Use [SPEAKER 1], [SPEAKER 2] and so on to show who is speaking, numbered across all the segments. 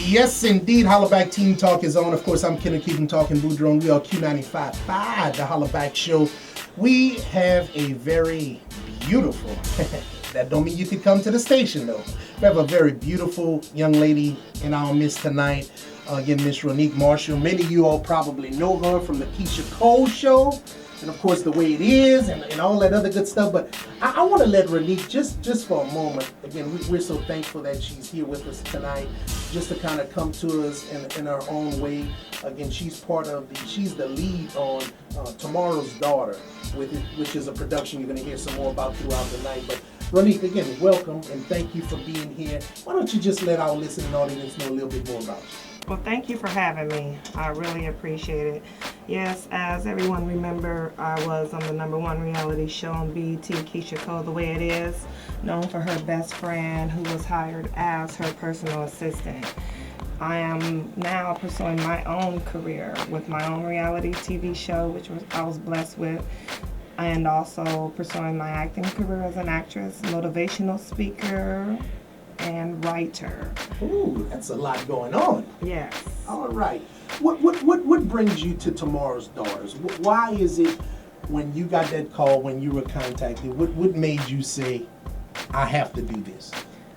[SPEAKER 1] Yes, indeed. Hollaback Team Talk is on. Of course, I'm Kenneth Keaton talking Boudreaux. We are Q95.5, the Hollaback Show. We have a very beautiful, that don't mean you could come to the station though. We have a very beautiful young lady in our midst tonight. Again, Miss Ronique Marshall. Many of you all probably know her from the Keysha Cole show. And of course, The Way It Is and all that other good stuff. But I want to let Ronique, just for a moment, again, we're so thankful that she's here with us tonight, just to kind of come to us in her own way. Again, she's the lead on Tomorrow's Daughter, which is a production you're going to hear some more about throughout the night. But Ronique, again, welcome and thank you for being here. Why don't you just let our listening audience know a little bit more about you?
[SPEAKER 2] Well, thank you for having me. I really appreciate it. Yes, as everyone remember, I was on the #1 reality show on BET, Keysha Cole, The Way It Is, known for her best friend who was hired as her personal assistant. I am now pursuing my own career with my own reality TV show, which I was blessed with, and also pursuing my acting career as an actress, motivational speaker, and writer.
[SPEAKER 1] Ooh, that's a lot going on.
[SPEAKER 2] Yes.
[SPEAKER 1] All right. What brings you to Tomorrow's Daughters? Why is it when you got that call, when you were contacted, what made you say, I have to do this?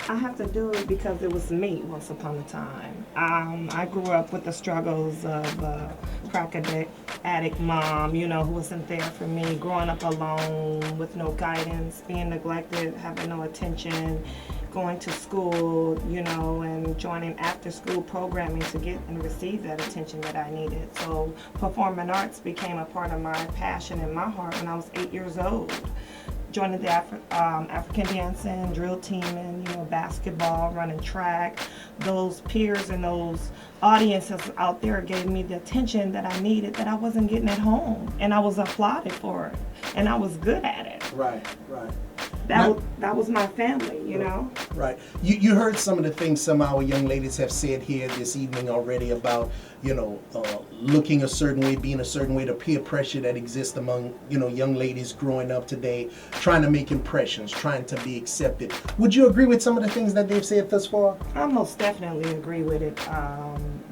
[SPEAKER 2] I have to do it because it was me once upon a time. I grew up with the struggles of a crack addict mom, who wasn't there for me, growing up alone with no guidance, being neglected, having no attention, going to school, and joining after school programming to get and receive that attention that I needed. So performing arts became a part of my passion and my heart when I was 8 years old. Joining the African dancing, drill teaming, basketball, running track. Those peers and those audiences out there gave me the attention that I needed that I wasn't getting at home. And I was applauded for it. And I was good at it.
[SPEAKER 1] Right.
[SPEAKER 2] That was my family,
[SPEAKER 1] Right. You heard some of the things some of our young ladies have said here this evening already about, looking a certain way, being a certain way, the peer pressure that exists among, young ladies growing up today, trying to make impressions, trying to be accepted. Would you agree with some of the things that they've said thus far?
[SPEAKER 2] I most definitely agree with it.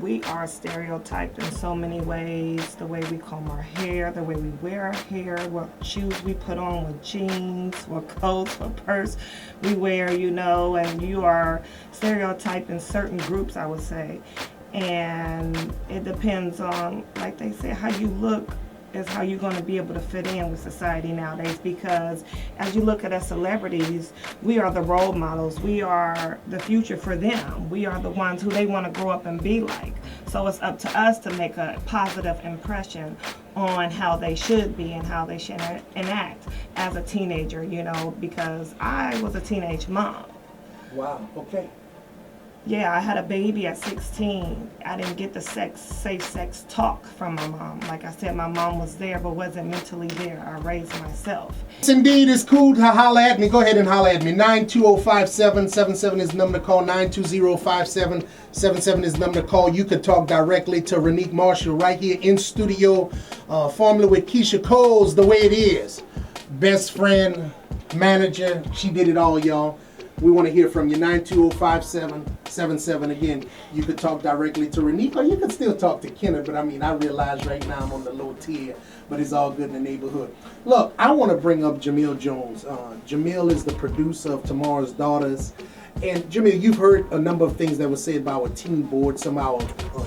[SPEAKER 2] We are stereotyped in so many ways. The way we comb our hair, the way we wear our hair, what shoes we put on, what jeans, what coats, what purse we wear, and you are stereotyped in certain groups, I would say. And it depends on, like they say, how you look is how you're going to be able to fit in with society nowadays, because as you look at us celebrities, we are the role models. We are the future for them. We are the ones who they want to grow up and be like. So it's up to us to make a positive impression on how they should be and how they should enact as a teenager, because I was a teenage mom.
[SPEAKER 1] Wow, okay.
[SPEAKER 2] Yeah, I had a baby at 16. I didn't get the safe sex talk from my mom. Like I said, my mom was there but wasn't mentally there. I raised myself.
[SPEAKER 1] Yes, indeed, it's cool to holler at me. Go ahead and holler at me. 920-5777 is the number to call. 920-5777 is the number to call. You could talk directly to Ronique Marshall right here in studio, formerly with Keysha Cole's The Way It Is. Best friend, manager, she did it all, y'all. We want to hear from you. 920-5777. Again, you could talk directly to Ronique, or you could still talk to Kenneth, but I realize right now I'm on the low tier, but it's all good in the neighborhood. Look, I want to bring up Jamil Jones. Jamil is the producer of Tomorrow's Daughters. And Jamil, you've heard a number of things that were said by our team board, some of our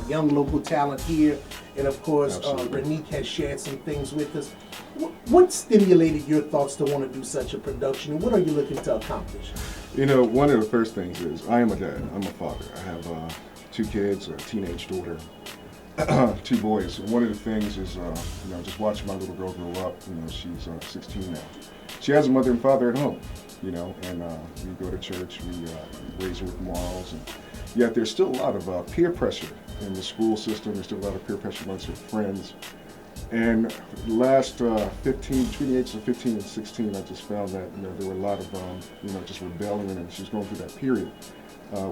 [SPEAKER 1] young local talent here, and of course, Ronique has shared some things with us. What stimulated your thoughts to want to do such a production, and what are you looking to accomplish?
[SPEAKER 3] One of the first things is I am a dad. I'm a father. I have 2 kids, a teenage daughter, 2 boys. And one of the things is, just watching my little girl grow up. She's 16 now. She has a mother and father at home, and we go to church, we raise her with morals. And yet there's still a lot of peer pressure in the school system. There's still a lot of peer pressure amongst her friends. And the last between the ages of 15 and 16, I just found that there were a lot of just rebellion, and she's going through that period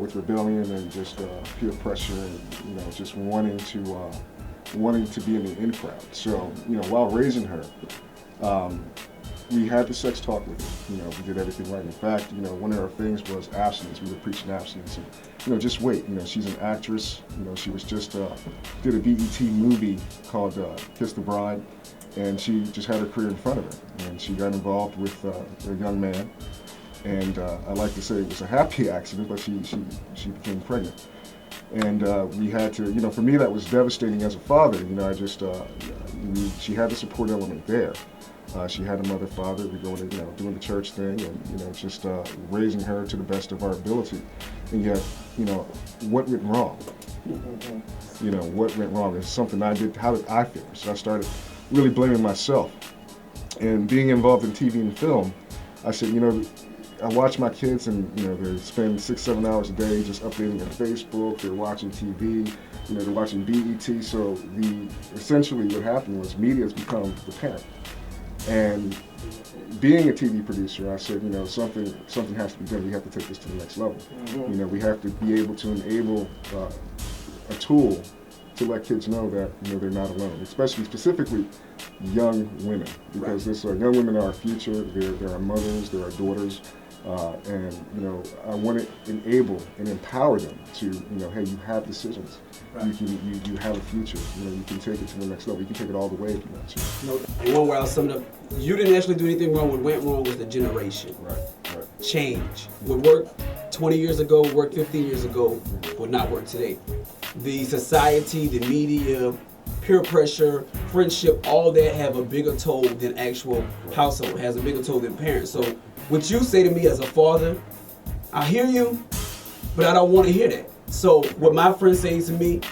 [SPEAKER 3] with rebellion and just peer pressure, and just wanting to be in the in crowd. So while raising her, we had the sex talk with her. You know, we did everything right. In fact, you know, one of our things was abstinence. We were preaching abstinence. And, you know, just wait. You know, she's an actress. You know, she was just did a BET movie called Kiss the Bride, and she just had her career in front of her. And she got involved with a young man. And I like to say it was a happy accident, but she became pregnant. And we had to, you know, for me that was devastating as a father. You know, I just, she had the support element there. She had a mother, father. We go to, you know, doing the church thing, and you know, just raising her to the best of our ability. And yet, you know, what went wrong? You know, what went wrong? It's something I did. How did I feel? So I started really blaming myself. And being involved in TV and film, I said, you know, I watch my kids, and you know, they spend 6-7 hours a day just updating their Facebook. They're watching TV. You know, they're watching BET. So essentially what happened was media has become the parent. And being a TV producer, I said, you know, something has to be done. We have to take this to the next level. You know, we have to be able to enable a tool to let kids know that, you know, they're not alone, specifically young women, because young women are our future. They're our mothers, they're our daughters. And you know, I want to enable and empower them to, you know, hey, you have decisions. Right. You have a future. You know, you can take it to the next level. You can take it all the way if you want to.
[SPEAKER 4] No, and one where I'll sum it up, you didn't actually do anything wrong. What went wrong was the generation.
[SPEAKER 3] Right.
[SPEAKER 4] Change. What worked 20 years ago, worked 15 years ago, would not work today. The society, the media, peer pressure, friendship, all that have a bigger toll than actual household, has a bigger toll than parents. So what you say to me as a father, I hear you, but I don't want to hear that. So what my friend says to me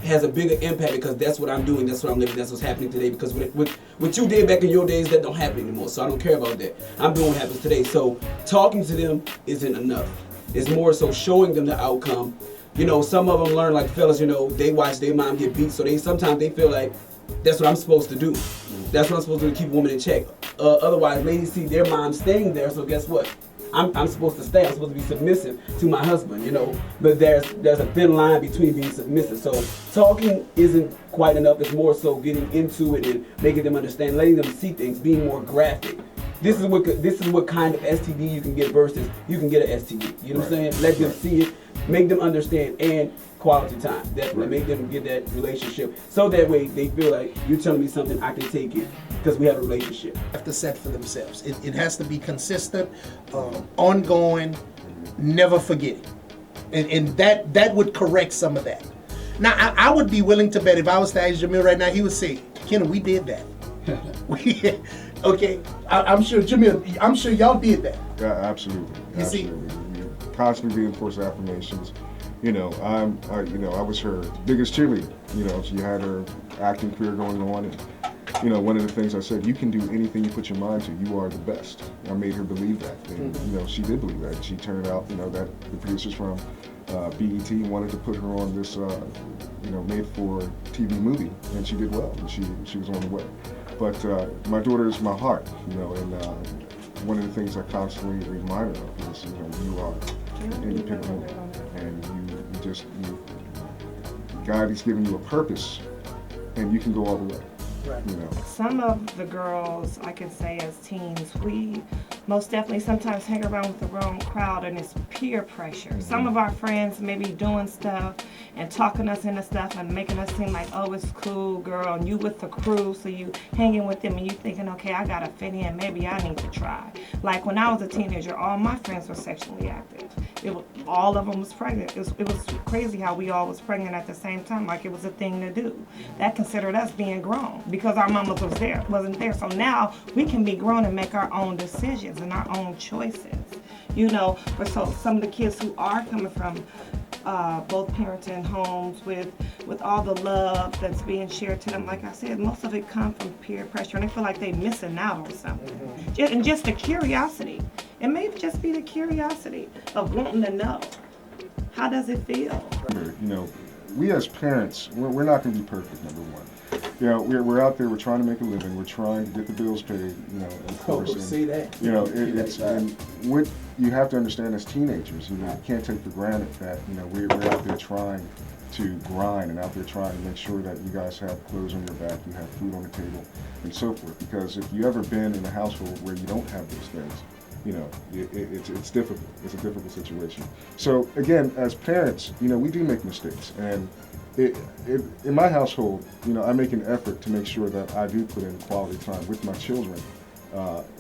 [SPEAKER 4] has a bigger impact because that's what I'm doing, that's what I'm living, that's what's happening today. Because what you did back in your days, that don't happen anymore. So I don't care about that. I'm doing what happens today. So talking to them isn't enough. It's more so showing them the outcome. You know, some of them learn, like fellas, you know, they watch their mom get beat, so sometimes they feel like that's what I'm supposed to do. That's what I'm supposed to do to keep a woman in check. Otherwise, ladies see their mom staying there, so guess what? I'm supposed to stay. I'm supposed to be submissive to my husband, you know. But there's a thin line between being submissive. So talking isn't quite enough. It's more so getting into it and making them understand, letting them see things, being more graphic. This is what kind of STD you can get versus you can get an STD. You know what I'm saying? Let them see it, make them understand, and quality time. Definitely make them get that relationship. So that way they feel like you're telling me something, I can take it because we have a relationship.
[SPEAKER 1] Have to set for themselves. It has to be consistent, ongoing, never forgetting. And that would correct some of that. Now, I would be willing to bet if I was to ask Jamil right now, he would say, Kenna, we did that. Okay, I'm sure, Jamil, I'm sure y'all did that.
[SPEAKER 3] Yeah, absolutely. You see? You constantly reinforce affirmations. You know, I was her biggest cheerleader. You know, she had her acting career going on, and you know, one of the things I said, you can do anything you put your mind to. You are the best. I made her believe that, and you know, she did believe that. She turned out, you know, that the producers from BET wanted to put her on this, you know, made-for-TV movie, and she did well. And she was on the way. But my daughter is my heart, you know, and one of the things I constantly remind her of is, you know, you are an independent woman, and God has given you a purpose, and you can go all the way.
[SPEAKER 2] Right.
[SPEAKER 3] You know.
[SPEAKER 2] Some of the girls, I can say as teens, we most definitely sometimes hang around with the wrong crowd, and it's peer pressure. Some of our friends may be doing stuff and talking us into stuff and making us seem like, oh, it's cool, girl, and you with the crew, so you hanging with them and you thinking, okay, I gotta fit in, maybe I need to try. Like when I was a teenager, all my friends were sexually active. All of them was pregnant. It was crazy how we all was pregnant at the same time, like it was a thing to do. That considered us being grown because our mama wasn't there. So now we can be grown and make our own decisions and our own choices. You know, but so some of the kids who are coming from both parenting homes with all the love that's being shared to them, like I said, most of it comes from peer pressure, and they feel like they're missing out on something. And just the curiosity. It may just be the curiosity of wanting to know. How does it feel?
[SPEAKER 3] You know, we as parents, we're not going to be perfect, number one. You know, we're out there, we're trying to make a living, we're trying to get the bills paid, you know, of course.
[SPEAKER 4] See that?
[SPEAKER 3] You know, and what you have to understand as teenagers, you know, you can't take for granted that, you know, we're out there trying to grind and out there trying to make sure that you guys have clothes on your back, you have food on the table, and so forth. Because if you ever been in a household where you don't have those things, you know, it's difficult. It's a difficult situation. So again, as parents, you know, we do make mistakes, and in my household, you know, I make an effort to make sure that I do put in quality time with my children,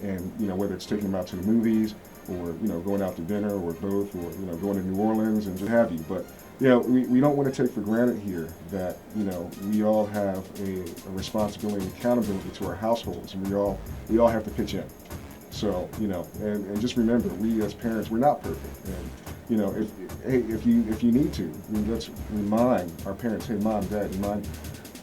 [SPEAKER 3] and you know, whether it's taking them out to the movies, or you know, going out to dinner, or both, or you know, going to New Orleans and what have you. But you know, we don't want to take for granted here that, you know, we all have a responsibility and accountability to our households, and we all have to pitch in. So, you know, and just remember, we as parents, we're not perfect. And, you know, if you need to, let's remind our parents, hey, mom, dad, do you mind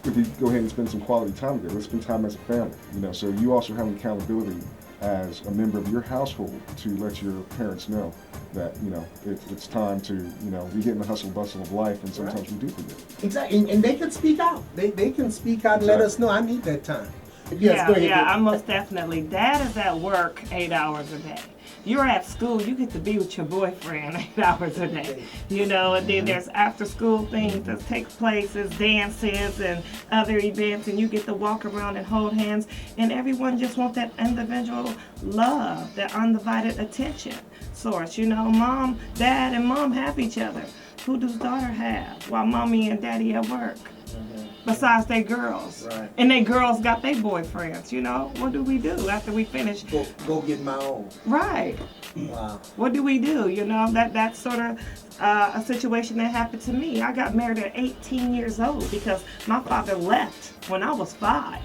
[SPEAKER 3] if we go ahead and spend some quality time together? Let's spend time as a family. You know, so you also have accountability as a member of your household to let your parents know that, you know, it's time to, you know, we get in the hustle bustle of life, and sometimes we do forget.
[SPEAKER 1] Exactly, and they can speak out. They can speak out and let us know, I need that time. Yes, go ahead.
[SPEAKER 2] Yeah, I most definitely. Dad is at work 8 hours a day. You're at school, you get to be with your boyfriend 8 hours a day. You know, and then there's after school things that take places, dances and other events, and you get to walk around and hold hands, and everyone just wants that individual love, that undivided attention source. You know, mom, dad, and mom have each other. Who does daughter have while mommy and daddy at work? Besides they girls.
[SPEAKER 1] Right.
[SPEAKER 2] And they girls got their boyfriends, you know? What do we do after we finish?
[SPEAKER 1] Go get my own.
[SPEAKER 2] Right.
[SPEAKER 1] Wow.
[SPEAKER 2] What do we do? You know, that's sort of a situation that happened to me. I got married at 18 years old because my father left when I was 5.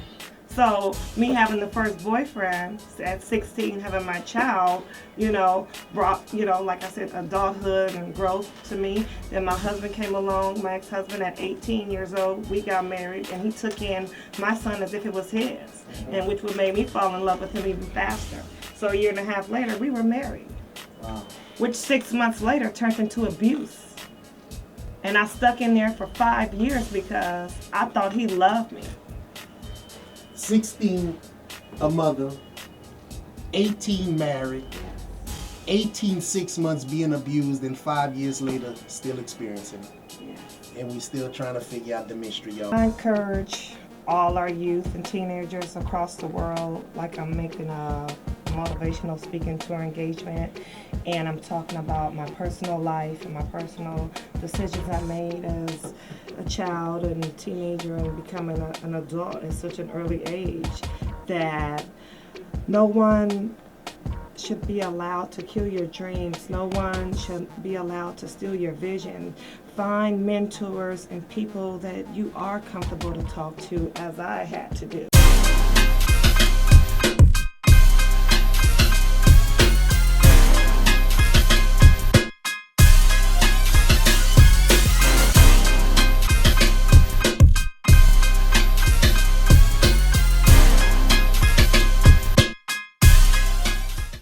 [SPEAKER 2] So me having the first boyfriend at 16, having my child, you know, brought, you know, like I said, adulthood and growth to me. Then my husband came along, my ex-husband at 18 years old. We got married, and he took in my son as if it was his, and which would make me fall in love with him even faster. So a year and a half later, we were married.
[SPEAKER 1] Wow.
[SPEAKER 2] Which 6 months later turned into abuse. And I stuck in there for 5 years because I thought he loved me.
[SPEAKER 1] 16 a mother, 18 married, 18 6 months being abused, and 5 years later still experiencing it.
[SPEAKER 2] Yeah.
[SPEAKER 1] And we still trying to figure out the mystery, y'all.
[SPEAKER 2] I encourage all our youth and teenagers across the world, like I'm making a motivational speaking tour engagement, and I'm talking about my personal life and my personal decisions I made as a child and a teenager and becoming an adult at such an early age, that no one should be allowed to kill your dreams. No one should be allowed to steal your vision. Find mentors and people that you are comfortable to talk to, as I had to do.